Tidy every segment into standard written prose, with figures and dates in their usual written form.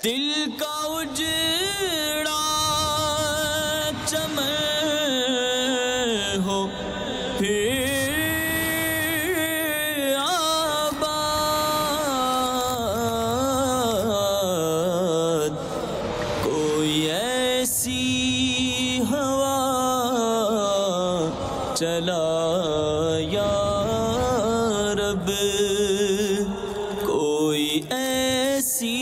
دل کا اجڑا چمن ہو پھر آباد، کوئی ایسی ہوا چلا یا رب، کوئی ایسی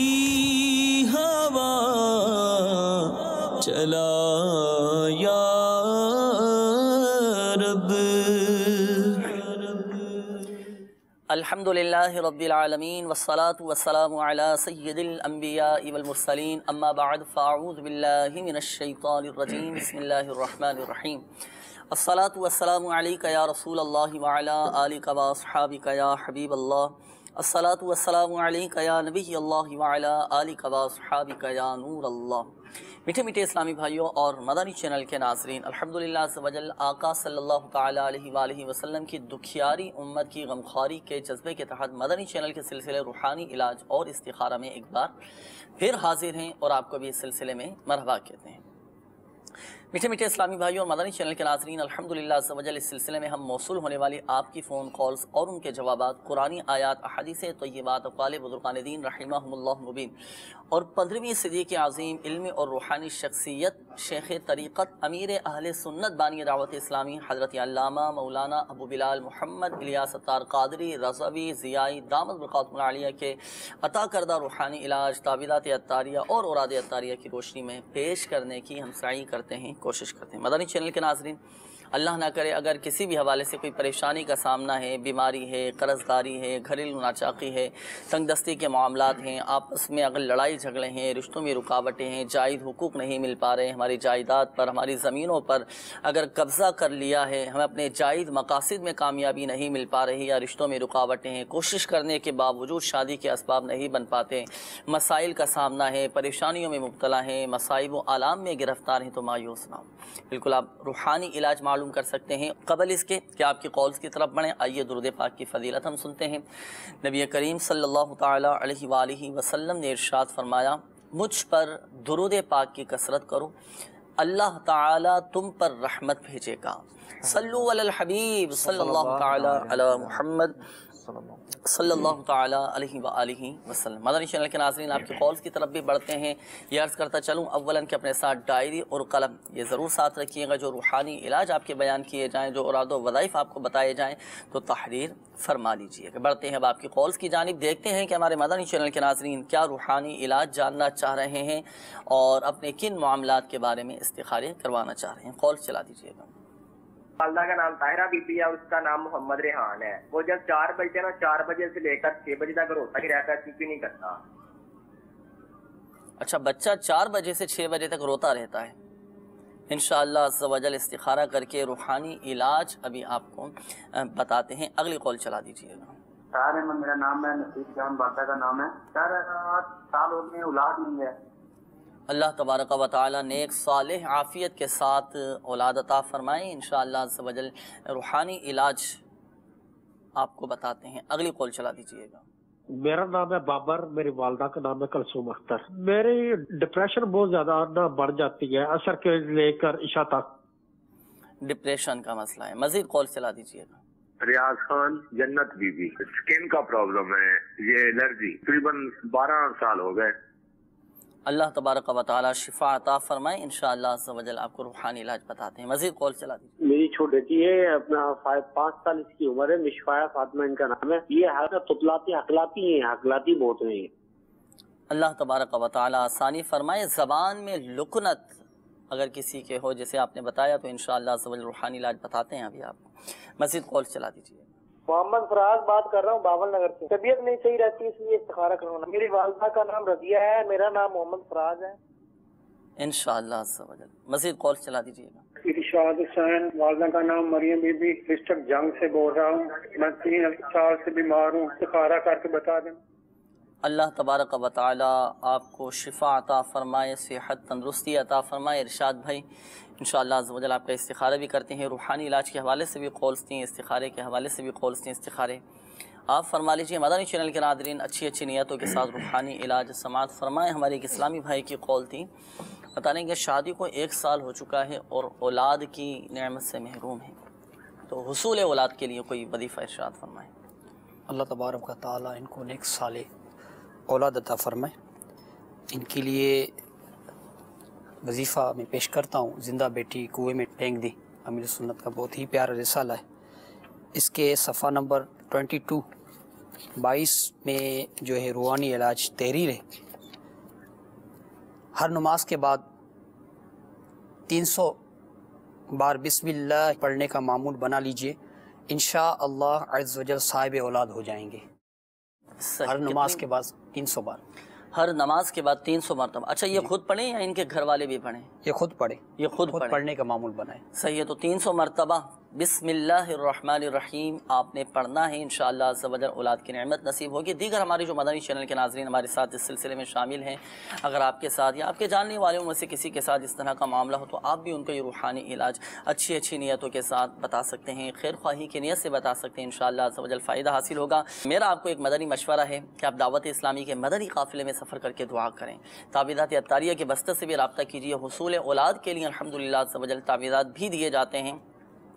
چلا یا رب۔ الحمدللہ رب العالمین والصلاة والسلام علی سید الانبیاء والمرسلین، اما بعد فاعوذ باللہ من الشیطان الرجیم، بسم اللہ الرحمن الرحیم۔ الصلاة والسلام علیک یا رسول اللہ وعلی آلک واصحابک یا حبیب اللہ، الصلاة والسلام علیک یا نبی اللہ وعلی آلک واصحابک یا نور اللہ۔ میٹھے میٹھے اسلامی بھائیوں اور مدنی چینل کے ناظرین، الحمدللہ عز و جل آقا صلی اللہ تعالیٰ علیہ وآلہ وسلم کی دکھیاری امت کی غمخواری کے جذبے کے تحت مدنی چینل کے سلسلے روحانی علاج اور استخارہ میں ایک بار پھر حاضر ہیں اور آپ کو بھی اس سلسلے میں مرحبا کہتے ہیں۔ میٹھے میٹھے اسلامی بھائیوں اور مدنی چینل کے ناظرین، الحمدللہ عز و جل اس سلسلے میں ہم موصول ہونے والی آپ کی فون کالز اور ان کے جوابات قرآنی آیات، احادیث طیبات، اقوال بزرگان دین رحمہم اللہ مبین اور 15ویں صدی کے عظیم علمی اور روحانی شخصیت شیخ طریقت امیر اہل سنت بانی دعوت اسلامی حضرت علامہ مولانا ابو بلال محمد الیاس اتار قادری رضوی ضیائی دامت برکاتہم العالیہ کے عطا کردہ روحانی علاج تعویذات عطاریہ اور اوراد عطاریہ کی روشنی میں پیش کرنے کی ہم سعی کرتے ہیں، کوشش کرتے ہیں۔ مدنی چینل کے ناظرین، اللہ نہ کرے اگر کسی بھی حوالے سے کوئی پریشانی کا سامنا ہے، بیماری ہے، قرض داری ہے، گھریلو ناچاقی ہے، تنگ دستی کے معاملات ہیں، آپس میں اگر لڑائی جھگڑے ہیں، رشتوں میں رکاوٹیں ہیں، جائز حقوق نہیں مل پا رہے، ہماری جائیداد پر، ہماری زمینوں پر اگر قبضہ کر لیا ہے، ہمیں اپنے جائز مقاصد میں کامیابی نہیں مل پا رہی، یا رشتوں میں رکاوٹیں ہیں، کوشش کرنے کے باوجود شادی کے اسباب نہیں بن پاتے، مسائل کا سامنا ہے، پریشانیوں میں مبتلا ہیں، مصائب و آلام میں گرفتار ہیں، تو مایوس نہ ہو، بالکل آپ روحانی علاج معلوم کر سکتے ہیں۔ قبل اس کے کہ آپ کی کالز کی طرف بڑھیں، آئیے درود پاک کی فضیلت ہم سنتے ہیں۔ نبی کریم صلی اللہ تعالیٰ علیہ وآلہ وسلم نے ارشاد فرمایا، مجھ پر درود پاک کی کثرت کرو، اللہ تعالیٰ تم پر رحمت بھیجے گا۔ صلو علی الحبیب صلی اللہ تعالیٰ علی محمد صلی اللہ تعالیٰ علیہ وآلہ وسلم۔ مدنی چینل کے ناظرین، آپ کی کالز کی طرف بھی بڑھتے ہیں۔ یہ عرض کرتا چلوں اولاً کہ اپنے ساتھ ڈائری اور قلم یہ ضرور ساتھ رکھیے گا، جو روحانی علاج آپ کے بیان کیے جائیں، جو اراد و وظائف آپ کو بتائے جائیں تو تحریر فرما لیجیے گا۔ بڑھتے ہیں اب آپ کی کالز کی جانب، دیکھتے ہیں کہ ہمارے مدنی چینل کے ناظرین کیا روحانی علاج جاننا چاہ رہے ہیں اور اپنے کن معاملات کے بارے میں استخارے کروانا چاہ رہے ہیں۔ کالز چلا دیجیے گا۔ والدہ کا نام طاہرہ بی بی ہے اور اس کا نام محمد ریحان ہے۔ وہ جب 4 بجے نا 4 بجے سے لے کر 6 بجے تک روتا ہی رہتا ہے، چپ ہی نہیں کرتا۔ اچھا، بچہ 4 بجے سے 6 بجے تک روتا رہتا ہے۔ انشاءاللہ عز و جل استخارہ کر کے روحانی علاج ابھی آپ کو بتاتے ہیں۔ اگلی کال چلا دیجیے گا۔ سر میرا نام ہے نصیب جان، والدہ کا نام ہے۔ سر 8 سال ہو گئے، اولاد نہیں ہے۔ اللہ تبارک و تعالیٰ نیک صالح عافیت کے ساتھ اولاد عطا فرمائیں۔ انشاءاللہ عز و جل روحانی علاج آپ کو بتاتے ہیں۔ اگلی کال چلا دیجیے گا۔ میرا نام ہے بابر، میری والدہ کا نام ہے کلثوم اختر۔ میری ڈپریشن بہت زیادہ بڑھ جاتی ہے عصر کے لے کر عشاء تک۔ ڈپریشن کا مسئلہ ہے، مزید کال چلا دیجیے گا۔ ریاض خان جنت بی بی، اسکن کا پرابلم ہے، یہ الرجی، تقریباً 12 سال ہو گئے۔ اللہ تبارک و تعالیٰ شفا عطا فرمائے۔ انشاءاللہ عز و جل آپ کو روحانی علاج بتاتے ہیں۔ مزید کال چلا دیجیے۔ میری چھوٹی بیٹی ہے، اپنا 5 سال اس کی عمر ہے، مشفایا فاطمہ ان کا نام ہے۔ یہ تطلاتی حقلاتی ہیں، حقلاتی بہت ہیں۔ اللہ تبارک و تعالیٰ آسانی فرمائے۔ زبان میں لکنت اگر کسی کے ہو جیسے آپ نے بتایا تو انشاءاللہ عز و جل روحانی علاج بتاتے ہیں ابھی آپ کو۔ مزید کال چلا دیجیے۔ محمد فراز بات کر رہا ہوں باول نگر سے۔ طبیعت نہیں صحیح رہتی اس لیے استخارہ کروانا۔ میری والدہ کا نام رضیہ ہے، میرا نام محمد فراز ہے۔ انشاءاللہ عز و جل مزید کال چلا دیجیے گا۔ ارشاد حسین، والدہ کا نام مریم بی بی، ڈسٹرکٹ جنگ سے بول رہا ہوں۔ میں 3 سال سے بیمار ہوں، استخارہ کر کے بتا دیں۔ اللہ تبارک و تعالیٰ آپ کو شفا عطا فرمائے، صحت تندرستی عطا فرمائے۔ ارشاد بھائی انشاءاللہ عز و جل آپ کا استخارہ بھی کرتے ہیں، روحانی علاج کے حوالے سے بھی کالز تھیں، استخارے کے حوالے سے بھی کالز تھیں، استخارے آپ فرما لیجیے مدنی چینل کے ناظرین اچھی اچھی نیتوں کے ساتھ روحانی علاج سماعت فرمائیں۔ ہمارے ایک اسلامی بھائی کی قول تھی، بتا رہے ہیں کہ شادی کو 1 سال ہو چکا ہے اور اولاد کی نعمت سے محروم ہے، تو حصول اولاد کے لیے کوئی وظیفہ ارشاد فرمائیں۔ اللہ تبارک و تعالیٰ ان کو نیک صالح اولاد عطا فرمائے۔ ان کے لیے وظیفہ میں پیش کرتا ہوں، زندہ بیٹی کنویں میں پھینک دی، امیر سنت کا بہت ہی پیارا رسالہ ہے۔ اس کے صفحہ نمبر 22 میں جو ہے روحانی علاج تحریر ہے۔ ہر نماز کے بعد 300 بار بسم اللہ پڑھنے کا معمول بنا لیجئے، انشاءاللہ عز و جل صاحب اولاد ہو جائیں گے۔ ہر نماز کے بعد 300 بار، ہر نماز کے بعد 300 مرتبہ۔ اچھا یہ خود پڑھیں یا ان کے گھر والے بھی پڑھیں؟ یہ خود پڑھے، یہ خود پڑھنے کا معمول بنائے۔ صحیح ہے، تو 300 مرتبہ بسم اللہ الرحمن الرحیم آپ نے پڑھنا ہے، انشاءاللہ عز و جل اولاد کی نعمت نصیب ہوگی۔ دیگر ہماری جو مدنی چینل کے ناظرین ہمارے ساتھ اس سلسلے میں شامل ہیں، اگر آپ کے ساتھ یا آپ کے جاننے والوں میں سے کسی کے ساتھ اس طرح کا معاملہ ہو تو آپ بھی ان کو یہ روحانی علاج اچھی اچھی نیتوں کے ساتھ بتا سکتے ہیں، خیر خواہی کی نیت سے بتا سکتے ہیں، انشاءاللہ عز و جل فائدہ حاصل ہوگا۔ میرا آپ کو ایک مدنی مشورہ ہے کہ آپ دعوت اسلامی کے مدنی قافلے میں سفر کر کے دعا کریں، تعویذات عطاریہ کے بستے سے بھی رابطہ کیجیے۔ حصول اولاد کے لیے الحمدللہ عز و جل تعویذات بھی دیے جاتے ہیں،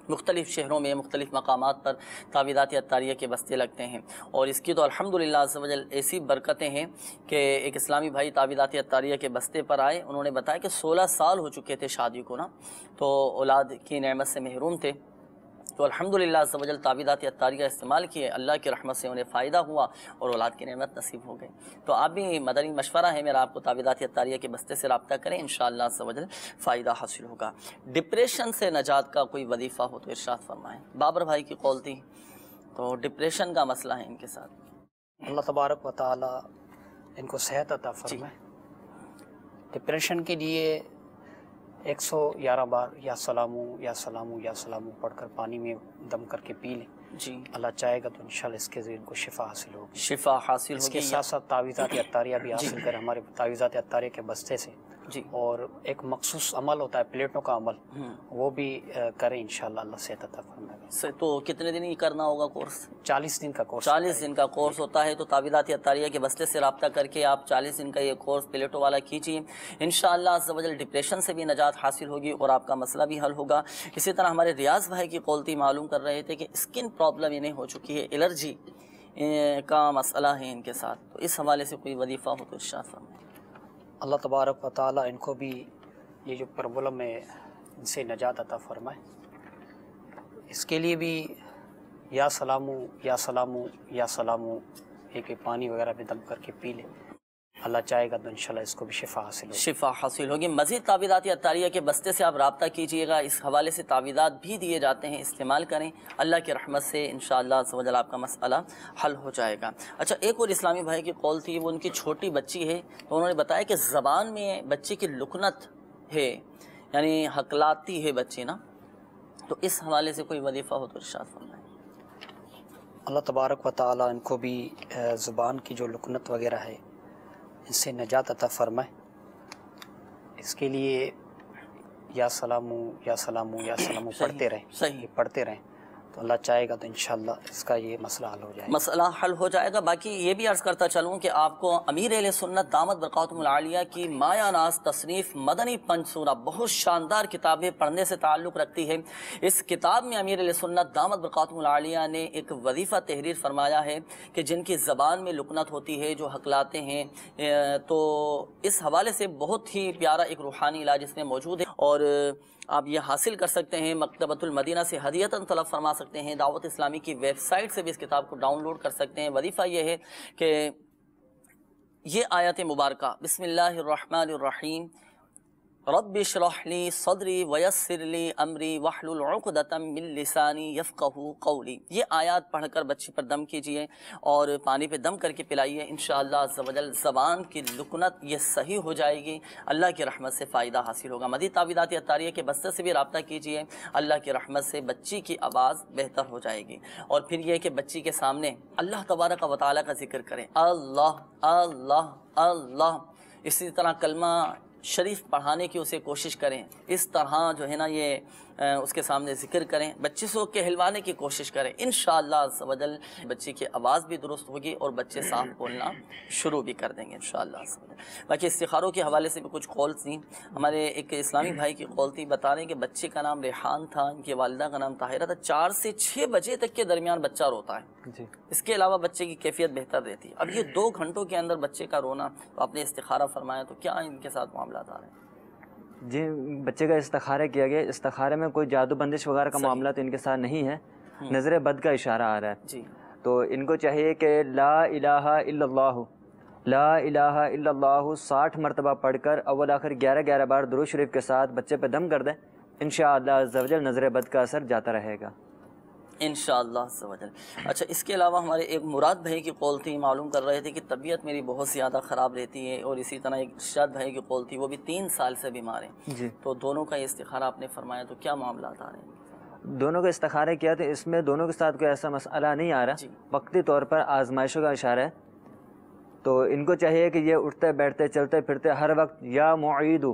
مختلف شہروں میں مختلف مقامات پر تعویذات عطاریہ کے بستے لگتے ہیں، اور اس کی تو الحمدللہ عز و جل ایسی برکتیں ہیں کہ ایک اسلامی بھائی تعویذات عطاریہ کے بستے پر آئے، انہوں نے بتایا کہ 16 سال ہو چکے تھے شادی کو نا، تو اولاد کی نعمت سے محروم تھے، تو الحمدللہ عز و جل تعویذات عطاریہ استعمال کیے، اللہ کی رحمت سے انہیں فائدہ ہوا اور اولاد کی نعمت نصیب ہو گئی۔ تو آپ بھی مدنی مشورہ ہے میرا آپ کو، تعویذات عطاریہ کے بستے سے رابطہ کریں، انشاءاللہ عز و جل فائدہ حاصل ہوگا۔ ڈپریشن سے نجات کا کوئی وظیفہ ہو تو ارشاد فرمائیں۔ بابر بھائی کی قول تھی، تو ڈپریشن کا مسئلہ ہے ان کے ساتھ۔ اللہ تبارک و تعالیٰ ان کو صحت عطا فرمائے۔ ڈپریشن کے لیے 111 بار یا سلامو یا سلامو یا سلامو پڑھ کر پانی میں دم کر کے پی لیں، جی اللہ چاہے گا تو انشاءاللہ اس کے ذریعے ان کو شفا حاصل ہوگی، شفا حاصل ہوگی۔ اس کے ساتھ ساتھ تعویذات عطاریہ بھی حاصل کریں ہمارے تعویذات عطاریہ کے بستے سے، جی، اور ایک مخصوص عمل ہوتا ہے پلیٹوں کا عمل، وہ بھی کریں، انشاءاللہ اللہ صحت عطا فرمائے گا۔ تو کتنے دن ہی کرنا ہوگا کورس؟ 40 دن کا کورس، 40 دن کا کورس ہوتا ہے، تو تعویذات عطاریہ کے بستے سے رابطہ کر کے آپ 40 دن کا یہ کورس پلیٹوں والا کیجیے، انشاءاللہ عز و جل ڈپریشن سے بھی نجات حاصل ہوگی اور آپ کا مسئلہ بھی حل ہوگا۔ اسی طرح ہمارے ریاض بھائی کی قولتی معلوم کر رہے تھے کہ اسکن پرابلم انہیں ہو چکی ہے، الرجی کا مسئلہ ہے ان کے ساتھ، تو اس حوالے سے کوئی وظیفہ ہو تو ارشاد فرمائیں۔ اللہ تبارک و تعالیٰ ان کو بھی یہ جو پرابلم ہے ان سے نجات عطا فرمائے۔ اس کے لیے بھی یا سلامو یا سلامو یا سلامو ایک پانی وغیرہ میں دم کر کے پی لیں، اللہ چاہے گا تو انشاءاللہ اس کو بھی شفا حاصل ہوگی، شفا حاصل ہوگی۔ مزید تعویذات عطاریہ کے بستے سے آپ رابطہ کیجئے گا، اس حوالے سے تعویذات بھی دیے جاتے ہیں، استعمال کریں، اللہ کی رحمت سے انشاءاللہ عز و جل آپ کا مسئلہ حل ہو جائے گا۔ اچھا ایک اور اسلامی بھائی کی قول تھی، وہ ان کی چھوٹی بچی ہے، تو انہوں نے بتایا کہ زبان میں بچی کی لکنت ہے، یعنی ہکلاتی ہے بچی نا، تو اس حوالے سے کوئی وظیفہ ہو تو ارشاد فرمائیں۔ اللہ تبارک و تعالیٰ ان کو بھی زبان کی جو لکنت وغیرہ ہے ان سے نجات عطا فرمائے۔ اس کے لیے یا سلامو یا سلامو یا سلامو پڑھتے رہیں، صحیح پڑھتے رہیں، تو اللہ چاہے گا تو انشاءاللہ اس کا یہ مسئلہ حل ہو جائے گا، مسئلہ حل ہو جائے گا۔ باقی یہ بھی عرض کرتا چلوں کہ آپ کو امیر اہل سنت دامت برکاتہم العالیہ کی مایہ ناز تصنیف مدنی پنج سورہ بہت شاندار کتابیں پڑھنے سے تعلق رکھتی ہے۔ اس کتاب میں امیر اہل سنت دامت برکاتہم العالیہ نے ایک وظیفہ تحریر فرمایا ہے کہ جن کی زبان میں لکنت ہوتی ہے، جو ہکلاتے ہیں، تو اس حوالے سے بہت ہی پیارا ایک روحانی علاج اس میں موجود ہے، اور آپ یہ حاصل کر سکتے ہیں، مکتبۃ المدینہ سے ہدیتاً طلب فرما سکتے ہیں، دعوت اسلامی کی ویب سائٹ سے بھی اس کتاب کو ڈاؤن لوڈ کر سکتے ہیں۔ وظیفہ یہ ہے کہ یہ آیت مبارکہ بسم اللہ الرحمن الرحیم رب اشرح لی صدری ویسر لی امری واحلل عقدۃ من لسانی یفقہوا قولی، یہ آیات پڑھ کر بچی پر دم کیجئے اور پانی پہ دم کر کے پلائیے، انشاءاللہ عز و جل زبان کی لکنت یہ صحیح ہو جائے گی، اللہ کی رحمت سے فائدہ حاصل ہوگا۔ مزید تعویذات عطاریہ کے بستے سے بھی رابطہ کیجئے، اللہ کی رحمت سے بچی کی آواز بہتر ہو جائے گی، اور پھر یہ کہ بچی کے سامنے اللہ تبارک و تعالیٰ کا ذکر کریں، اللہ اللہ اللہ، اسی طرح کلمہ شریف پڑھانے کی اسے کوشش کریں، اس طرح جو ہے نا یہ اس کے سامنے ذکر کریں، بچے سے کہلوانے کی کوشش کریں، انشاءاللہ عز و جل بچے کی آواز بھی درست ہوگی اور بچے صاف بولنا شروع بھی کر دیں گے انشاءاللہ عز و جل۔ باقی استخاروں کے حوالے سے بھی کچھ قولز تھیں، ہمارے ایک اسلامی بھائی کی قول تھی، بتا رہے ہیں کہ بچے کا نام ریحان تھا، ان کی والدہ کا نام طاہرہ تھا، 4 سے 6 بجے تک کے درمیان بچہ روتا ہے جی، اس کے علاوہ بچے کی کیفیت بہتر رہتی ہے۔ اب یہ 2 گھنٹوں کے اندر بچے کا رونا، تو آپ نے استخارہ فرمایا، تو کیا ان کے ساتھ معاملات آ رہے ہیں؟ جی بچے کا استخارہ کیا گیا، استخارے میں کوئی جادو بندش وغیرہ کا معاملہ تو ان کے ساتھ نہیں ہے، نظر بد کا اشارہ آ رہا ہے۔ جی، تو ان کو چاہیے کہ لا الہ الا اللہ، لا الہ الا اللہ 60 مرتبہ پڑھ کر اول آخر 11 بار درود شریف کے ساتھ بچے پہ دم کر دیں، انشاءاللہ عز و جل نظر بد کا اثر جاتا رہے گا انشاءاللہ عز و جل۔ اچھا، اس کے علاوہ ہمارے ایک مراد بھائی کی قول تھی، معلوم کر رہے تھے کہ طبیعت میری بہت زیادہ خراب رہتی ہے، اور اسی طرح ایک ارشاد بھائی کی قول تھی، وہ بھی 3 سال سے بیمار ہیں جی۔ تو دونوں کا یہ استخارہ آپ نے فرمایا، تو کیا معاملات آ رہے ہیں؟ دونوں کا استخارہ کیا تو اس میں دونوں کے ساتھ کوئی ایسا مسئلہ نہیں آ رہا، جی، وقتی طور پر آزمائشوں کا اشارہ ہے۔ تو ان کو چاہیے کہ یہ اٹھتے بیٹھتے چلتے پھرتے ہر وقت یا معیدو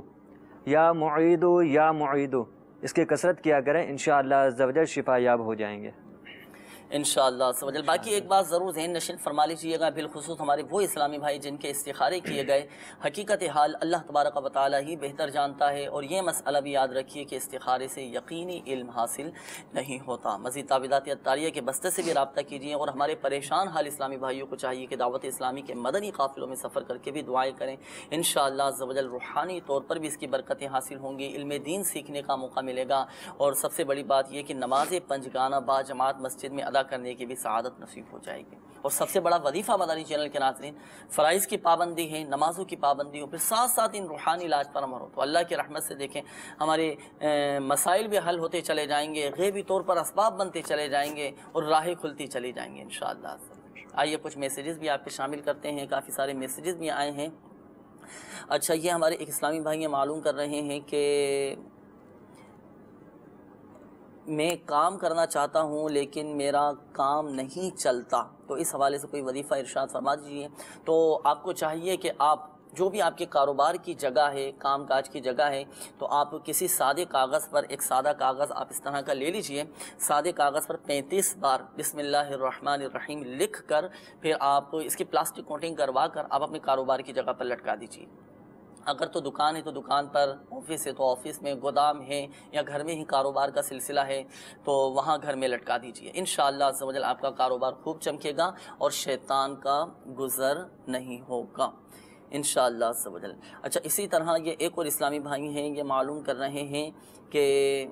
یا معیدو یا معیدو اس کی کثرت کیا کریں، انشاءاللہ عز و جل شفا یاب ہو جائیں گے انشاءاللہ عز و جل۔ باقی ایک بات ضرور ذہن نشین فرما لیجیے گا، بالخصوص ہمارے وہ اسلامی بھائی جن کے استخارے کیے گئے، حقیقت حال اللہ تبارک و تعالی ہی بہتر جانتا ہے، اور یہ مسئلہ بھی یاد رکھیے کہ استخارے سے یقینی علم حاصل نہیں ہوتا۔ مزید تعویذات اتاریہ کے بستے سے بھی رابطہ کیجیے، اور ہمارے پریشان حال اسلامی بھائیوں کو چاہیے کہ دعوت اسلامی کے مدنی قافلوں میں سفر کر کے بھی دعائیں کریں، انشاءاللہ عز و جل روحانی طور پر بھی اس کی برکتیں حاصل ہوں گی، علم دین سیکھنے کا موقع ملے گا، اور سب سے بڑی بات یہ کہ نماز پنجگانہ با جماعت مسجد میں ادا کرنے کی بھی سعادت نصیب ہو جائے گی۔ اور سب سے بڑا وظیفہ مدنی چینل کے ناظرین، فرائض کی پابندی ہے، نمازوں کی پابندی ہو، پھر ساتھ ساتھ ان روحانی علاج پر عمل ہو، تو اللہ کی رحمت سے دیکھیں ہمارے مسائل بھی حل ہوتے چلے جائیں گے، غیبی طور پر اسباب بنتے چلے جائیں گے، اور راہیں کھلتی چلی جائیں گے انشاءاللہ۔ آئیے کچھ میسیجز بھی آپ کے شامل کرتے ہیں، کافی سارے میسیجز بھی آئے ہیں۔ اچھا، یہ ہمارے ایک اسلامی بھائی معلوم کر رہے ہیں کہ میں کام کرنا چاہتا ہوں لیکن میرا کام نہیں چلتا، تو اس حوالے سے کوئی وظیفہ ارشاد فرما دیجیے۔ تو آپ کو چاہیے کہ آپ جو بھی آپ کے کاروبار کی جگہ ہے، کام کاج کی جگہ ہے، تو آپ کسی سادے کاغذ پر، ایک سادہ کاغذ آپ اس طرح کا لے لیجئے، سادے کاغذ پر 35 بار بسم اللہ الرحمن الرحیم لکھ کر پھر آپ اس کی پلاسٹک کوٹنگ کروا کر آپ اپنے کاروبار کی جگہ پر لٹکا دیجیے۔ اگر تو دکان ہے تو دکان پر، آفس ہے تو آفس میں، گودام ہے یا گھر میں ہی کاروبار کا سلسلہ ہے تو وہاں گھر میں لٹکا دیجیے، انشاءاللہ عز و جل آپ کا کاروبار خوب چمکے گا اور شیطان کا گزر نہیں ہوگا انشاءاللہ عز و جل۔ اچھا، اسی طرح یہ ایک اور اسلامی بھائی ہیں، یہ معلوم کر رہے ہیں کہ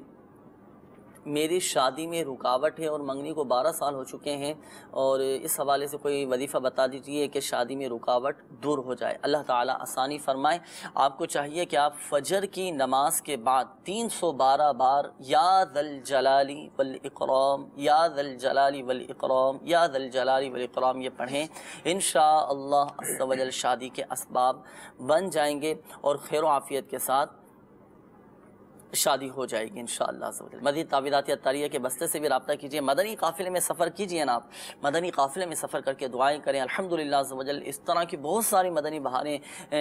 میری شادی میں رکاوٹ ہے اور منگنی کو 12 سال ہو چکے ہیں، اور اس حوالے سے کوئی وظیفہ بتا دیجئے کہ شادی میں رکاوٹ دور ہو جائے، اللہ تعالیٰ آسانی فرمائے۔ آپ کو چاہیے کہ آپ فجر کی نماز کے بعد 312 بار یا ذا الجلال والاکرام، یا ذا الجلال والاکرام، یا ذا الجلال والاکرام یہ پڑھیں، انشاءاللہ عز و جل شادی کے اسباب بن جائیں گے اور خیر و عافیت کے ساتھ شادی ہو جائے گی انشاءاللہ عز و جل۔ مزید تعویذات اتاریہ کے بستے سے بھی رابطہ کیجیے، مدنی قافلے میں سفر کیجیے نا، آپ مدنی قافلے میں سفر کر کے دعائیں کریں، الحمدللہ عز و جل اس طرح کی بہت ساری مدنی بہاریں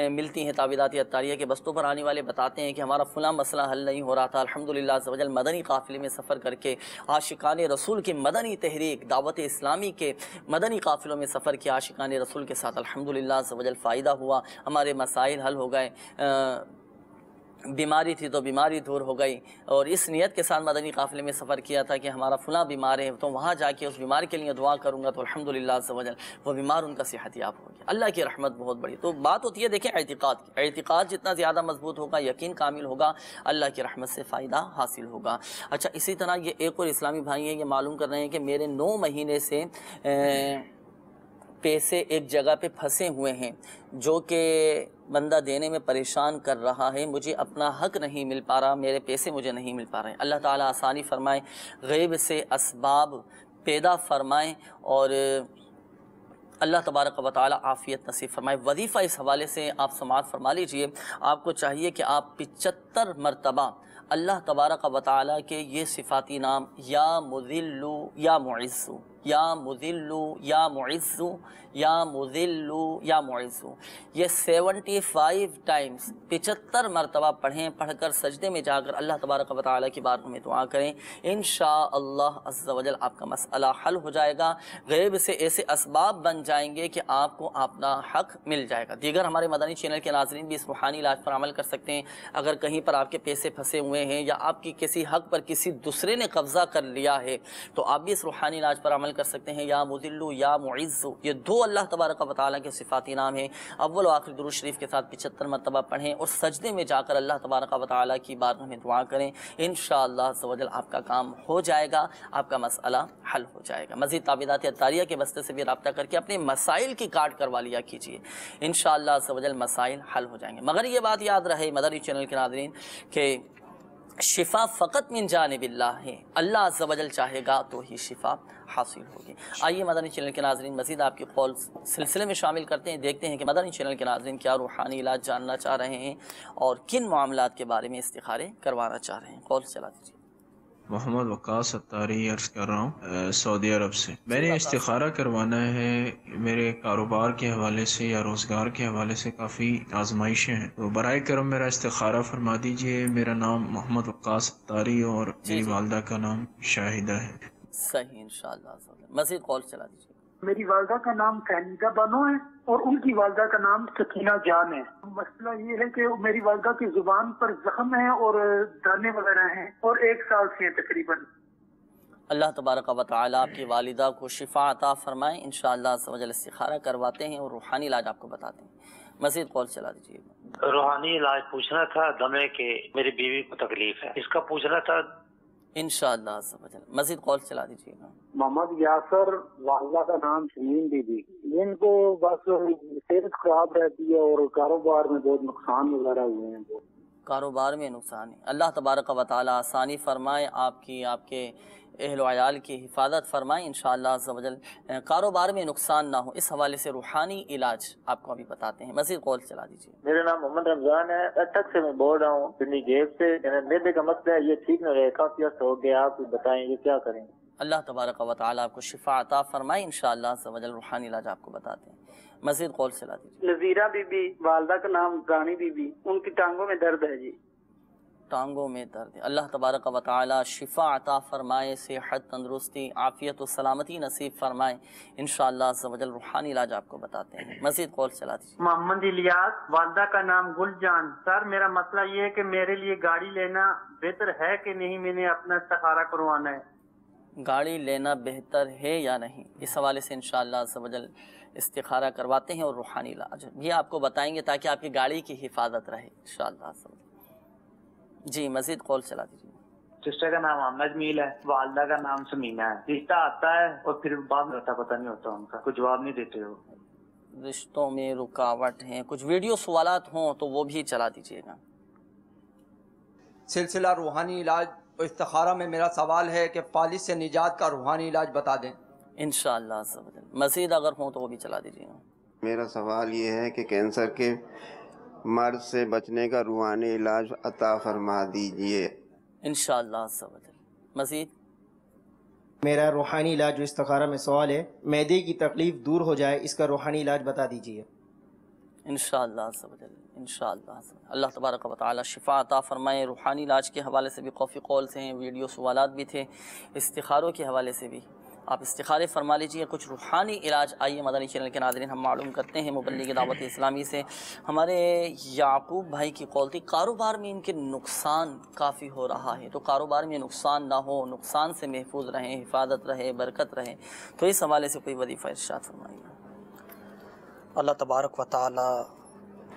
ملتی ہیں۔ تعویذات اتاریہ کے بستوں پر آنے والے بتاتے ہیں کہ ہمارا فلاں مسئلہ حل نہیں ہو رہا تھا، الحمدللہ عز و جل مدنی قافلے میں سفر کر کے عاشقان رسول کے مدنی تحریک دعوت اسلامی کے مدنی قافلوں میں سفر کیا عاشقان رسول کے ساتھ، الحمدللہ عز و جل فائدہ ہوا، ہمارے مسائل حل ہو گئے، بیماری تھی تو بیماری دور ہو گئی، اور اس نیت کے ساتھ مدنی قافلے میں سفر کیا تھا کہ ہمارا فلاں بیمار ہے تو وہاں جا کے اس بیمار کے لیے دعا کروں گا تو الحمدللہ عز و جل وہ بیمار ان کا صحت یاب ہو گیا۔ اللہ کی رحمت بہت بڑی، تو بات ہوتی ہے دیکھیں اعتقاد کی، اعتقاد جتنا زیادہ مضبوط ہوگا، یقین کامل ہوگا، اللہ کی رحمت سے فائدہ حاصل ہوگا۔ اچھا، اسی طرح یہ ایک اور اسلامی بھائی ہیں، یہ معلوم کر رہے ہیں کہ میرے 9 مہینے سے پیسے ایک جگہ پہ پھنسے ہوئے ہیں جو کہ بندہ دینے میں پریشان کر رہا ہے، مجھے اپنا حق نہیں مل پا رہا، میرے پیسے مجھے نہیں مل پا رہے ہیں، اللہ تعالیٰ آسانی فرمائے، غیب سے اسباب پیدا فرمائیں اور اللہ تبارک و تعالیٰ عافیت نصیب فرمائے۔ وظیفہ اس حوالے سے آپ سماعت فرما لیجئے، آپ کو چاہیے کہ آپ 75 مرتبہ اللہ تبارک و تعالیٰ کے یہ صفاتی نام یا مذل یا معز، یا مذلو یا معزو یا مذلو یا معزو، یہ 75 ٹائمز 75 مرتبہ پڑھیں، پڑھ کر سجدے میں جا کر اللہ تبارک و تعالیٰ کی بارگاہ میں دعا کریں، انشاءاللہ عز و جل آپ کا مسئلہ حل ہو جائے گا، غیب سے ایسے اسباب بن جائیں گے کہ آپ کو اپنا حق مل جائے گا۔ دیگر ہمارے مدنی چینل کے ناظرین بھی اس روحانی علاج پر عمل کر سکتے ہیں۔ اگر کہیں پر آپ کے پیسے پھنسے ہوئے ہیں یا آپ کی کسی حق پر کسی دوسرے نے قبضہ کر لیا ہے تو آپ بھی اس روحانی علاج پر عمل کر سکتے ہیں۔ یا مذلو یا معزو، یہ دو اللہ تبارک و تعالیٰ کے صفاتی نام ہیں۔ اول و آخر درود شریف کے ساتھ 75 مرتبہ پڑھیں اور سجدے میں جا کر اللہ تبارک و تعالیٰ کی بارگاہ میں دعا کریں، انشاءاللہ عز و جل آپ کا کام ہو جائے گا، آپ کا مسئلہ حل ہو جائے گا۔ مزید تعویذات عطاریہ کے بستے سے بھی رابطہ کر کے اپنے مسائل کی کارڈ کروا لیا کیجیے، انشاءاللہ عز و جل مسائل حل ہو جائیں گے۔ مگر یہ بات یاد رہے مدنی چینل کے ناظرین کہ شفا فقط من جانب اللہ ہے، اللہ عز و جل چاہے گا تو ہی شفا حاصل ہوگی۔ آئیے مدنی چینل کے ناظرین مزید آپ کی قول سلسلے میں شامل کرتے ہیں، دیکھتے ہیں کہ مدنی چینل کے ناظرین کیا روحانی علاج جاننا چاہ رہے ہیں اور کن معاملات کے بارے میں استخارے کروانا چاہ رہے ہیں۔ قول چلا دیجیے۔ محمد وقاص اتاری عرض کر رہا ہوں سعودی عرب سے۔ میں نے استخارہ کروانا ہے، میرے کاروبار کے حوالے سے یا روزگار کے حوالے سے کافی آزمائشیں ہیں، تو برائے کرم میرا استخارہ فرما دیجئے۔ میرا نام محمد وقاص اتاری اور میری والدہ کا نام شاہدہ ہے۔ صحیح، انشاءاللہ مزید قول چلا دیجیے۔ میری والدہ کا نام فہمیدہ بانو ہے اور ان کی والدہ کا نام سکینہ جان ہے۔ مسئلہ یہ ہے کہ میری والدہ کی زبان پر زخم ہے اور دانے وغیرہ ہیں اور 1 سال سے تقریباً۔ اللہ تبارک و تعالیٰ آپ کی والدہ کو شفا عطا فرمائیں، انشاءاللہ عز و جل استخارہ کرواتے ہیں اور روحانی علاج آپ کو بتاتے ہیں۔ مزید قول چلا دیجیے۔ روحانی علاج پوچھنا تھا، دمے کے میری بیوی کو تکلیف ہے، اس کا پوچھنا تھا انشاءاللہ عز و جل۔ مزید قول چلا دیجیے گا۔ محمد یاسر، والدہ کا نام شمیم بی بی، ان کو بس صحت خراب رہتی ہے اور کاروبار میں بہت نقصان وغیرہ ہوئے ہیں۔ کاروبار میں نقصان ہے، اللہ تبارک و تعالیٰ آسانی فرمائے، آپ کی آپ کے اہل و عیال کی حفاظت فرمائیں، انشاءاللہ عز و جل کاروبار میں نقصان نہ ہو۔ اس حوالے سے روحانی علاج آپ کو ابھی بتاتے ہیں۔ مزید قول چلا دیجیے۔ میرا نام محمد رمضان ہے، اٹک سے میں بول رہا ہوں، پنڈی گیٹ سے۔ میرے کا مسئلہ ہے یہ ٹھیک نہ رہے، کافی عرصہ ہو گیا، آپ بتائیں یہ کیا کریں؟ اللہ تبارک و تعالیٰ آپ کو شفا عطا فرمائے، انشاءاللہ عز و جل روحانی علاج آپ کو بتاتے ہیں۔ مزید قول چلا دیجیے۔ نذیرہ بی بی، والدہ کا نام رانی بی بی، ان کی ٹانگوں میں درد ہے جی۔ ٹانگوں میں درد ہے، اللہ تبارک و تعالیٰ شفا عطا فرمائے، صحت، تندرستی، عافیت و سلامتی نصیب فرمائے، انشاءاللہ عز و جل روحانی علاج آپ کو بتاتے ہیں۔ مزید قول چلا دیجیے۔ محمد الیاس، والدہ کا نام گل جان۔ سر میرا مسئلہ یہ ہے کہ میرے لیے گاڑی لینا بہتر ہے کہ نہیں، میں نے اپنا استخارہ کروانا ہے۔ گاڑی لینا بہتر ہے یا نہیں، اس حوالے سے انشاءاللہ عز و جل استخارہ کرواتے ہیں اور روحانی علاج یہ آپ کو بتائیں گے تاکہ آپ کی گاڑی کی حفاظت رہے انشاءاللہ عز و جل۔ جی مزید قول چلا دیجیے۔ سسٹر کا نام احمد میل ہے، والدہ کا نام سمینہ ہے۔ رشتہ آتا ہے اور پھر بعد میں پتہ نہیں ہوتا، ان کا کوئی جواب نہیں دیتے ہو۔ رشتوں میں رکاوٹ ہیں، کچھ ویڈیو سوالات ہوں تو وہ بھی چلا دیجیے گا۔ سلسلہ روحانی علاج اور استخارہ میں میرا سوال ہے کہ فالج سے نجات کا روحانی علاج بتا دیں انشاءاللہ عز و جل۔ مزید اگر ہوں تو وہ بھی چلا دیجیے گا۔ میرا سوال یہ ہے کہ کینسر کے مرض سے بچنے کا روحانی علاج عطا فرما دیجئے انشاءاللہ عز و جل۔ مزید میرا روحانی علاج جو استخارہ میں سوال ہے، معدے کی تکلیف دور ہو جائے، اس کا روحانی علاج بتا دیجیے انشاءاللہ عز و جل۔ انشاءاللہ عز و جل اللہ تبارک و تعالی شفا عطا فرمائے۔ روحانی علاج کے حوالے سے بھی کافی قولز ہیں، ویڈیو سوالات بھی تھے، استخاروں کے حوالے سے بھی آپ استخارے فرما لیجیے۔ کچھ روحانی علاج آئیے مدنی چینل کے ناظرین ہم معلوم کرتے ہیں مبلغ دعوت اسلامی سے۔ ہمارے یعقوب بھائی کی قول تھی کاروبار میں ان کے نقصان کافی ہو رہا ہے، تو کاروبار میں نقصان نہ ہو، نقصان سے محفوظ رہیں، حفاظت رہے، برکت رہے، تو اس حوالے سے کوئی وظیفہ ارشاد فرمائیے۔ اللہ تبارک و تعالی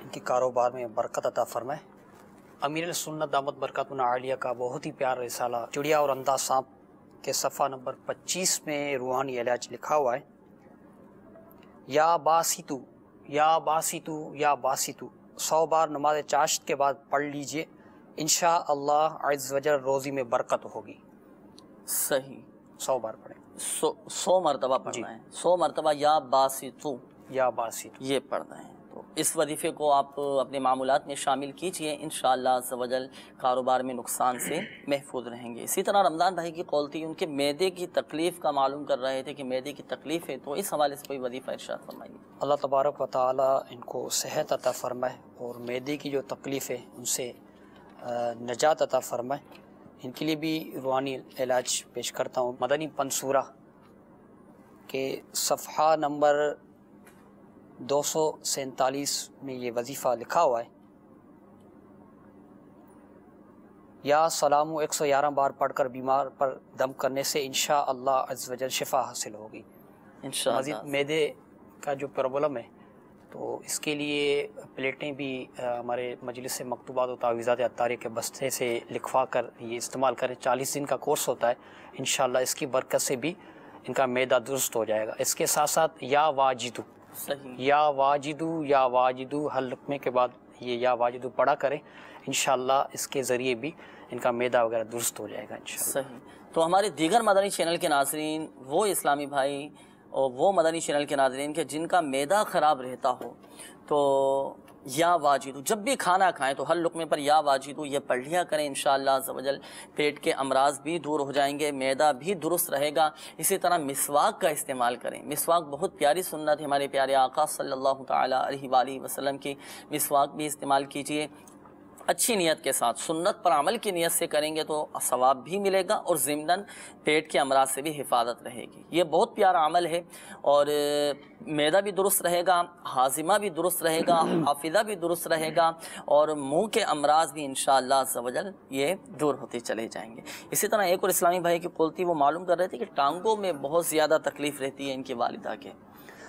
ان کی کاروبار میں برکت عطا فرمائے۔ امیر السنت دامت برکاتہ عالیہ کا بہت ہی پیارا رسالہ چڑیا اور انداز سانپ کے صفحہ نمبر 25 میں روحانی علاج لکھا ہوا ہے۔ یا باسطو یا باسطو یا باسطو 100 بار نماز چاشت کے بعد پڑھ لیجئے، انشاءاللہ عز و جل روزی میں برکت ہوگی۔ صحیح، 100 بار پڑھیں، 100 مرتبہ پڑھنا ہے، 100 مرتبہ یا باسطو یا باسطو یہ پڑھنا ہے، تو اس وظیفے کو آپ اپنے معمولات میں شامل کیجئے، انشاءاللہ عز و جل کاروبار میں نقصان سے محفوظ رہیں گے۔ اسی طرح رمضان بھائی کی قول تھی، ان کے معدے کی تکلیف کا معلوم کر رہے تھے کہ معدے کی تکلیف ہے، تو اس حوالے سے کوئی وظیفہ ارشاد فرمائیے۔ اللہ تبارک و تعالی ان کو صحت عطا فرمائے اور معدے کی جو تکلیف ہے ان سے نجات عطا فرمائے۔ ان کے لیے بھی روحانی علاج پیش کرتا ہوں۔ مدنی پنصورہ کے صفحہ نمبر 247 میں یہ وظیفہ لکھا ہوا ہے، یا سلام 111 بار پڑھ کر بیمار پر دم کرنے سے انشاءاللہ عز و جل شفا حاصل ہوگی۔ مزید معدے کا جو پرابلم ہے تو اس کے لیے پلیٹیں بھی ہمارے مجلس مکتوبات و تعویذات عطاریہ کے بستے سے لکھوا کر یہ استعمال کریں۔ 40 دن کا کورس ہوتا ہے، انشاءاللہ اس کی برکت سے بھی ان کا معدہ درست ہو جائے گا۔ اس کے ساتھ ساتھ یا واجدو، یا واجدو، یا واجدو، ہر لقمے کے بعد یہ یا واجدو پڑھا کریں، انشاءاللہ اس کے ذریعے بھی ان کا معدہ وغیرہ درست ہو جائے گا انشاءاللہ۔ صحیح۔ تو ہمارے دیگر مدنی چینل کے ناظرین، وہ اسلامی بھائی اور وہ مدنی چینل کے ناظرین کہ جن کا معدہ خراب رہتا ہو، تو یا واجدو جب بھی کھانا کھائیں تو ہر لقمے پر یا واجدو یہ پڑھ لیا کریں، انشاءاللہ عز و جل پیٹ کے امراض بھی دور ہو جائیں گے، معدہ بھی درست رہے گا۔ اسی طرح مسواک کا استعمال کریں۔ مسواک بہت پیاری سنت ہے ہمارے پیارے آقا صلی اللہ تعالیٰ علیہ وآلہ وسلم کی، مسواک بھی استعمال کیجئے اچھی نیت کے ساتھ، سنت پر عمل کی نیت سے کریں گے تو ثواب بھی ملے گا اور ضمناً پیٹ کے امراض سے بھی حفاظت رہے گی۔ یہ بہت پیارا عمل ہے اور معدہ بھی درست رہے گا، ہاضمہ بھی درست رہے گا، حافظہ بھی درست رہے گا اور منہ کے امراض بھی انشاءاللہ عز و جل یہ دور ہوتے چلے جائیں گے۔ اسی طرح ایک اور اسلامی بھائی کی قول تھی، وہ معلوم کر رہے تھے کہ ٹانگوں میں بہت زیادہ تکلیف رہتی ہے ان کی والدہ کے،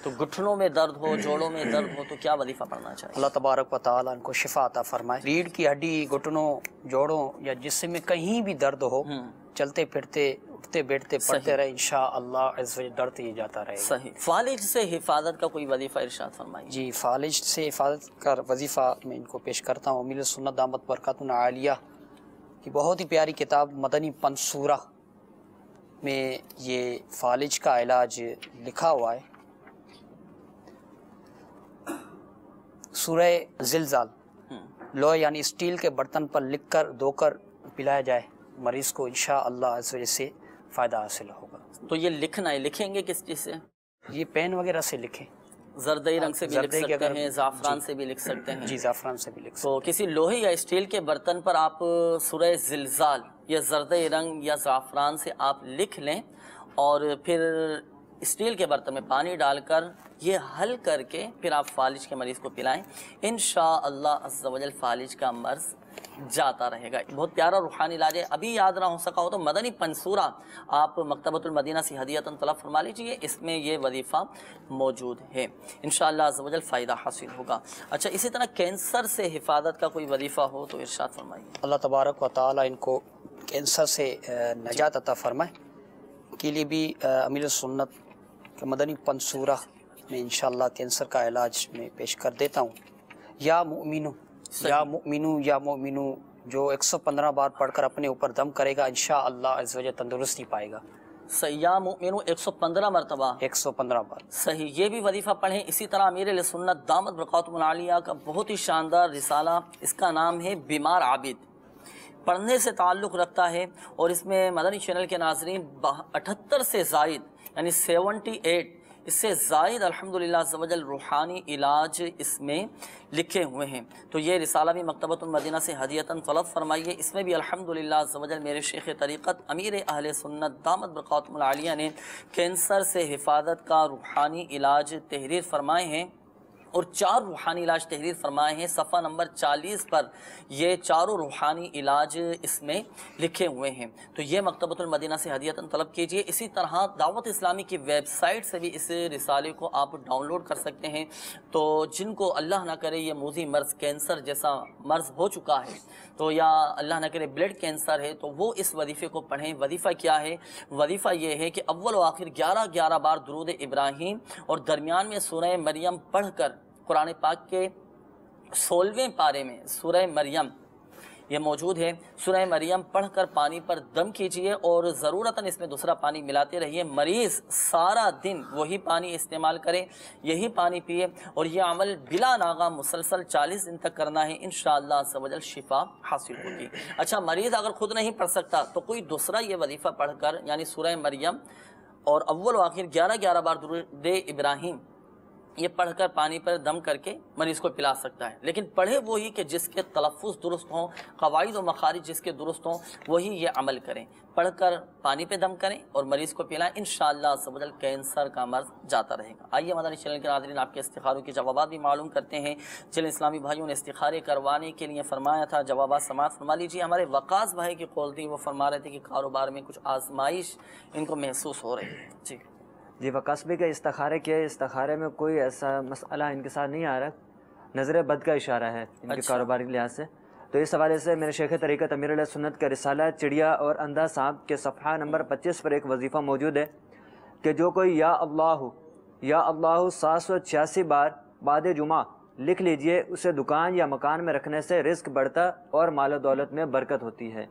تو گھٹنوں میں درد ہو، جوڑوں میں درد ہو، تو کیا وظیفہ پڑھنا چاہیے؟ اللہ تبارک و تعالیٰ ان کو شفا عطا فرمائے۔ ریڑھ کی ہڈی، گھٹنوں، جوڑوں یا جسم میں کہیں بھی درد ہو، چلتے پھرتے، اٹھتے بیٹھتے پڑھتے رہے، انشاءاللہ عز و جل درد یہ جاتا رہے گا۔ صحیح۔ فالج سے حفاظت کا کوئی وظیفہ ارشاد فرمائیے۔ جی، فالج سے حفاظت کا وظیفہ میں ان کو پیش کرتا ہوں۔ امیر سنت دامت برکاتہ عالیہ کی بہت ہی پیاری کتاب مدنی پنصورہ میں یہ فالج کا علاج لکھا ہوا ہے۔ سورہ زلزال لوہے یعنی اسٹیل کے برتن پر لکھ کر دھو کر پلایا جائے، مریض کو انشاءاللہ عز و جل سے فائدہ حاصل ہوگا۔ تو یہ لکھنا ہے، لکھیں گے کس چیز سے؟ یہ پین وغیرہ سے لکھیں، زردئی رنگ سے بھی لکھ سکتے ہیں، زعفران سے بھی لکھ سکتے ہیں۔ جی، زعفران سے بھی لکھ سکتے تو کسی لوہے یا اسٹیل کے برتن پر آپ سورہ زلزال یا زردئی رنگ یا زعفران سے آپ لکھ لیں اور پھر اسٹیل کے برتن میں پانی ڈال کر یہ حل کر کے پھر آپ فالج کے مریض کو پلائیں، انشاءاللہ عز و جل فالج کا مرض جاتا رہے گا۔ بہت پیارا روحانی علاج ہے۔ ابھی یاد نہ ہو سکا ہو تو مدنی پنصورہ آپ مکتبۃ المدینہ سے ہدیۃً طلب فرما لیجیے، اس میں یہ وظیفہ موجود ہے، انشاءاللہ عز و جل فائدہ حاصل ہوگا۔ اچھا، اسی طرح کینسر سے حفاظت کا کوئی وظیفہ ہو تو ارشاد فرمائیے۔ اللہ تبارک و تعالیٰ ان کو کینسر سے نجات عطا فرمائے۔ کے لیے بھی امیر سنت کے مدنی پنصورہ میں انشاءاللہ کینسر کا علاج میں پیش کر دیتا ہوں۔ یا مؤمنو، یا مؤمنو، یا مؤمنو، جو 115 بار پڑھ کر اپنے اوپر دم کرے گا انشاءاللہ عز و جل تندرستی پائے گا۔ یا مؤمنو 115 مرتبہ، 115 بار، صحیح، یہ بھی وظیفہ پڑھیں۔ اسی طرح امیر سنت دامت برکاتہ عالیہ کا بہت ہی شاندار رسالہ، اس کا نام ہے بیمار عابد، پڑھنے سے تعلق رکھتا ہے اور اس میں مدنی چینل کے ناظرین 78 سے زائد یعنی 78 اس سے زائد الحمدللہ عز و جل روحانی علاج اس میں لکھے ہوئے ہیں۔ تو یہ رسالہ بھی مکتبۃ المدینہ سے ہدیۃً طلب فرمائیے۔ اس میں بھی الحمدللہ عز و جل میرے شیخ طریقت امیر اہل سنت دامت برکاتہ عالیہ نے کینسر سے حفاظت کا روحانی علاج تحریر فرمائے ہیں اور 4 روحانی علاج تحریر فرمائے ہیں۔ صفحہ نمبر 40 پر یہ چاروں روحانی علاج اس میں لکھے ہوئے ہیں، تو یہ مکتبۃ المدینہ سے ہدیۃً طلب کیجئے۔ اسی طرح دعوت اسلامی کی ویب سائٹ سے بھی اس رسالے کو آپ ڈاؤن لوڈ کر سکتے ہیں۔ تو جن کو اللہ نہ کرے یہ موذی مرض کینسر جیسا مرض ہو چکا ہے تو یا اللہ نہ کرے بلڈ کینسر ہے، تو وہ اس وظیفے کو پڑھیں۔ وظیفہ کیا ہے؟ وظیفہ یہ ہے کہ اول و آخر 11 بار درود ابراہیم اور درمیان میں سورہ مریم پڑھ کر قرآن پاک کے 16ویں پارے میں سورہ مریم یہ موجود ہے۔ سورہ مریم پڑھ کر پانی پر دم کیجئے اور ضرورتاً اس میں دوسرا پانی ملاتے رہیے۔ مریض سارا دن وہی پانی استعمال کرے، یہی پانی پیے، اور یہ عمل بلا ناغہ مسلسل 40 دن تک کرنا ہے، انشاءاللہ عز و جل شفا حاصل ہوگی۔ اچھا، مریض اگر خود نہیں پڑھ سکتا تو کوئی دوسرا یہ وظیفہ پڑھ کر، یعنی سورہ مریم اور اول و آخر 11 بار درود ابراہیم یہ پڑھ کر پانی پر دم کر کے مریض کو پلا سکتا ہے، لیکن پڑھے وہی کہ جس کے تلفظ درست ہوں، قواعد و مخارج جس کے درست ہوں، وہی یہ عمل کریں۔ پڑھ کر پانی پہ دم کریں اور مریض کو پلائیں، انشاءاللہ عز و جل کینسر کا مرض جاتا رہے گا۔ آئیے مدنی چینل کے ناظرین آپ کے استخاروں کے جوابات بھی معلوم کرتے ہیں۔ جن اسلامی بھائیوں نے استخارے کروانے کے لیے فرمایا تھا، جوابات سماعت فرما لیجیے۔ ہمارے وقاص بھائی کی قول تھی، وہ فرما رہے تھے کہ کاروبار میں کچھ آزمائش ان کو محسوس ہو رہی ہے۔ جی وقاص بھائی کا استخارے کے استخارے میں کوئی ایسا مسئلہ ان کے ساتھ نہیں آ رہا، نظر بد کا اشارہ ہے ان کے کاروبار کے لحاظ سے۔ تو اس حوالے سے میرے شیخ طریقت امیر علیہ سنت کا رسالہ چڑیا اور اندھا سانپ کے صفحہ نمبر 25 پر ایک وظیفہ موجود ہے کہ جو کوئی یا اللہ 786 بار بعد جمعہ لکھ لیجئے، اسے دکان یا مکان میں رکھنے سے رزق بڑھتا اور مال و دولت میں برکت ہوتی ہے۔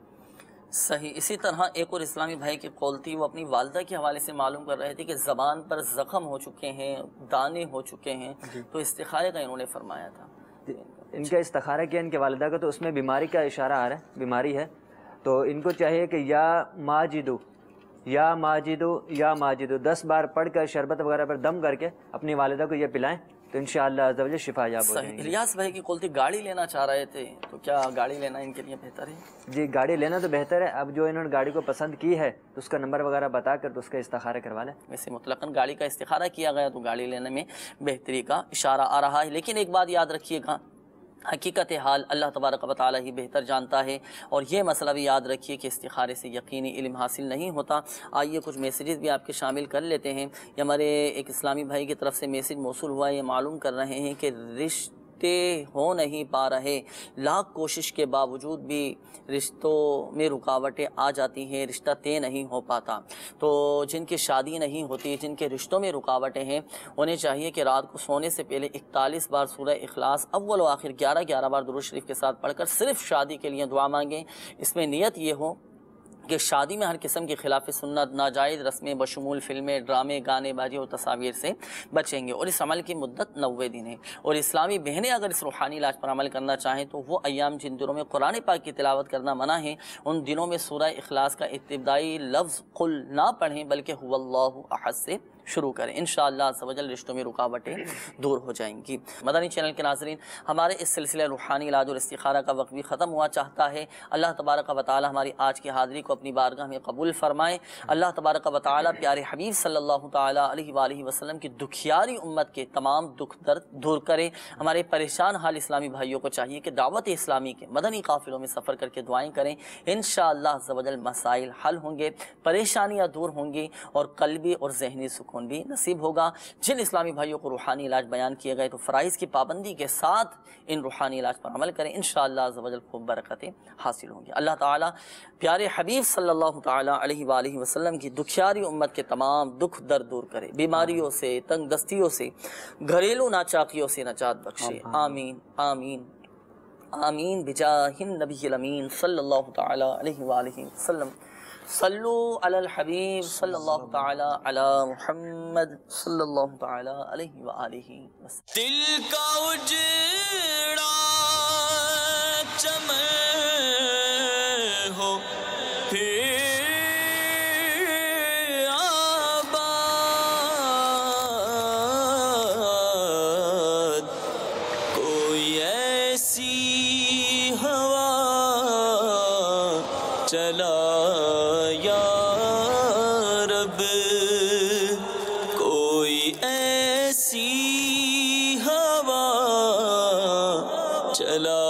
صحیح۔ اسی طرح ایک اور اسلامی بھائی کی قول تھی، وہ اپنی والدہ کے حوالے سے معلوم کر رہے تھے کہ زبان پر زخم ہو چکے ہیں، دانے ہو چکے ہیں، تو استخارے کا انہوں نے فرمایا تھا۔ ان کا استخارہ کیا ان کے والدہ کا، تو اس میں بیماری کا اشارہ آ رہا ہے، بیماری ہے، تو ان کو چاہیے کہ یا ماجدو 10 بار پڑھ کر شربت وغیرہ پر دم کر کے اپنی والدہ کو یہ پلائیں، تو انشاءاللہ عز و جل شفا یاب ہو جائیں گے۔ الیاس بھائی کی قول تھی گاڑی لینا چاہ رہے تھے، تو کیا گاڑی لینا ان کے لیے بہتر ہے؟ جی گاڑی لینا تو بہتر ہے، اب جو انہوں نے گاڑی کو پسند کی ہے تو اس کا نمبر وغیرہ بتا کر تو اس کا استخارہ کروا لیں۔ ویسے مطلقاً گاڑی کا استخارہ کیا گیا تو گاڑی لینے میں بہتری کا اشارہ آ رہا ہے، لیکن ایک بات یاد رکھیے گا، حقیقت حال اللہ تبارک و تعالی ہی بہتر جانتا ہے، اور یہ مسئلہ بھی یاد رکھیے کہ استخارے سے یقینی علم حاصل نہیں ہوتا۔ آئیے کچھ میسیجز بھی آپ کے شامل کر لیتے ہیں۔ یہ ہمارے ایک اسلامی بھائی کی طرف سے میسیج موصول ہوا ہے، یہ معلوم کر رہے ہیں کہ رشتے ہو نہیں پا رہے، لاکھ کوشش کے باوجود بھی رشتوں میں رکاوٹیں آ جاتی ہیں، رشتہ طے نہیں ہو پاتا۔ تو جن کی شادی نہیں ہوتی، جن کے رشتوں میں رکاوٹیں ہیں، انہیں چاہیے کہ رات کو سونے سے پہلے 41 بار سورہ اخلاص اول و آخر 11 بار درود شریف کے ساتھ پڑھ کر صرف شادی کے لیے دعا مانگیں۔ اس میں نیت یہ ہو کہ شادی میں ہر قسم کی خلاف سنت، ناجائز رسمیں بشمول فلمیں، ڈرامے، گانے بازی اور تصاویر سے بچیں گے، اور اس عمل کی مدت 90 دن ہے۔ اور اسلامی بہنیں اگر اس روحانی علاج پر عمل کرنا چاہیں تو وہ ایام جن دنوں میں قرآن پاک کی تلاوت کرنا منع ہے، ان دنوں میں سورہ اخلاص کا ابتدائی لفظ قل نہ پڑھیں، بلکہ هو اللہ احد سے شروع کریں، انشاءاللہ عز و جل رشتوں میں رکاوٹیں دور ہو جائیں گی۔ مدنی چینل کے ناظرین، ہمارے اس سلسلہ روحانی علاج اور استخارہ کا وقت بھی ختم ہوا چاہتا ہے۔ اللہ تبارک و تعالی ہماری آج کی حاضری کو اپنی بارگاہ میں قبول فرمائے۔ اللہ تبارک و تعالی پیارے حبیب صلی اللہ تعالی علیہ وآلہ وسلم کی دکھیاری امت کے تمام دکھ درد دور کرے۔ ہمارے پریشان حال اسلامی بھائیوں کو چاہیے کہ دعوت اسلامی کے مدنی قافلوں میں سفر کر کے دعائیں کریں، انشاءاللہ عز و جل مسائل حل ہوں گے، پریشانیاں دور ہوں گی، اور قلبی اور ذہنی سکون بھی نصیب ہوگا۔ جن اسلامی بھائیوں کو روحانی علاج بیان کیے گئے تو فرائض کی پابندی کے ساتھ ان روحانی علاج پر عمل کریں، انشاءاللہ عز و جل خوب برکتیں حاصل ہوں گی۔ اللہ تعالیٰ پیارے حبیب صلی اللہ تعالی علیہ وآلہ وسلم کی دکھیاری امت کے تمام دکھ درد دور کرے، بیماریوں سے، تنگ دستیوں سے، گھریلو ناچاکیوں سے نجات بخشے، آمین آمین آمین بجاہ النبی الامین صلی اللہ تعالی علیہ وآلہ وسلم۔ صلو علی الحبیب صلی اللہ تعالی علی محمد صلی اللہ تعالی علیہ وآلہ وسلم۔ دل کا اجڑا چمن ہو پھر آباد، کوئی ایسی ہوا چلا یا رب، کوئی ایسی ہوا چلا